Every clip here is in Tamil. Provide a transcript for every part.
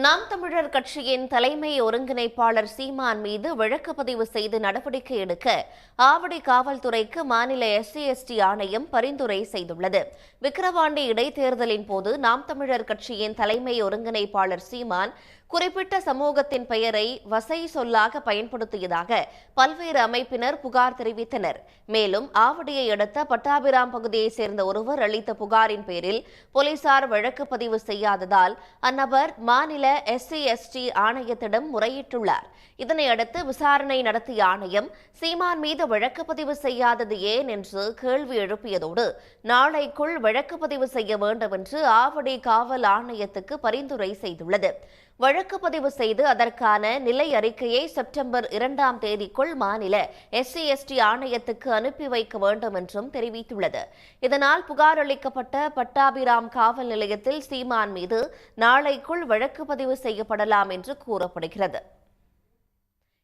நாம் தமிழர் கட்சியின் தலைமை ஒருங்கிணைப்பாளர் சீமான் மீது வழக்கு பதிவு செய்து நடவடிக்கை எடுக்க ஆவடி காவல்துறைக்கு மாநில SC/ST ஆணையம் பரிந்துரை செய்துள்ளது. விக்கிரவாண்டி இடைத்தேர்தலின் போது நாம் தமிழர் கட்சியின் தலைமை ஒருங்கிணைப்பாளர் சீமான் குறிப்பிட்ட சமூகத்தின் பெயரை வசை சொல்லாக பயன்படுத்தியதாக பல்வேறு அமைப்பினர் புகார் தெரிவித்தனர். மேலும் ஆவடியை அடுத்த பட்டாபிராம் பகுதியைச் சேர்ந்த ஒருவர் அளித்த புகாரின் பேரில் போலீசார் வழக்கு பதிவு செய்யாததால் அந்நபர் மாநில SC/ST ஆணையத்திடம் முறையிட்டுள்ளார். இதனையடுத்து விசாரணை நடத்திய ஆணையம் சீமான் மீது வழக்கு பதிவு செய்யாதது ஏன் என்று கேள்வி எழுப்பியதோடு நாளைக்குள் வழக்கு பதிவு செய்ய வேண்டும் என்று ஆவடி காவல் ஆணையத்துக்கு பரிந்துரை செய்துள்ளது. வழக்கு பதிவு செய்து அதற்கான நிலை அறிக்கையை செப்டம்பர் 2ஆம் தேதிக்குள் மாநில SC/ST ஆணையத்துக்கு அனுப்பி வைக்க வேண்டும் என்றும் தெரிவித்துள்ளது. இதனால் புகார் அளிக்கப்பட்ட பட்டாபிராம் காவல் நிலையத்தில் சீமான் மீது நாளைக்குள் வழக்கு பதிவு செய்யப்படலாம் என்று கூறப்படுகிறது.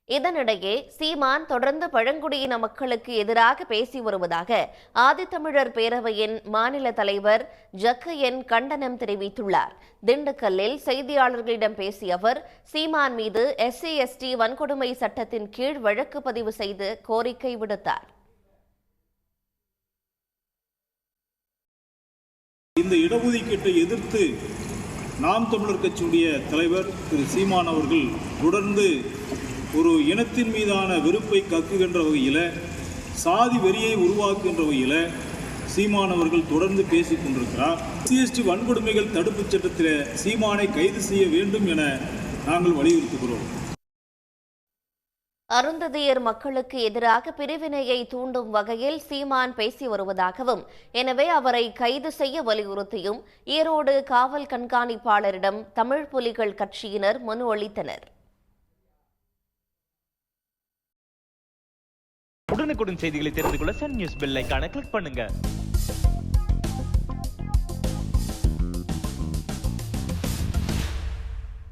இதனிடையே சீமான் தொடர்ந்து பழங்குடியின மக்களுக்கு எதிராக பேசி வருவதாக ஆதித்தமிழர் பேரவையின் மாநில தலைவர் ஜக்கையன் கண்டனம் தெரிவித்துள்ளார். திண்டுக்கல்லில் செய்தியாளர்களிடம் பேசிய அவர் சீமான் மீது SC/ST வன்கொடுமை சட்டத்தின் கீழ் வழக்கு பதிவு செய்து கோரிக்கை விடுத்தார். இந்த இடஒதுக்கீட்டை எதிர்த்து நாம் தமிழர் கட்சியுடைய தலைவர் திரு சீமான் அவர்கள் தொடர்ந்து ஒரு இனத்தின் மீதான வெறுப்பை கக்குகின்ற வகையில், சாதி வெறியை உருவாக்குகின்ற வகையில் சீமான் அவர்கள் தொடர்ந்து பேசிக் கொண்டிருக்கிறார். SC/ST வன்கொடுமைகள் தடுப்புச் சட்டத்தில் சீமானை கைது செய்ய வேண்டும் என நாங்கள் வலியுறுத்துகிறோம். அருந்ததியர் மக்களுக்கு எதிராக பிரிவினையை தூண்டும் வகையில் சீமான் பேசி வருவதாகவும், எனவே அவரை கைது செய்ய வலியுறுத்தியும் ஈரோடு காவல் கண்காணிப்பாளரிடம் தமிழ் புலிகள் கட்சியினர் மனு அளித்தனர். உடனுக்குடன் செய்திகளை தெரிந்து கொள்ள சன் நியூஸ் பெல் ஐகானை கிளிக் பண்ணுங்க.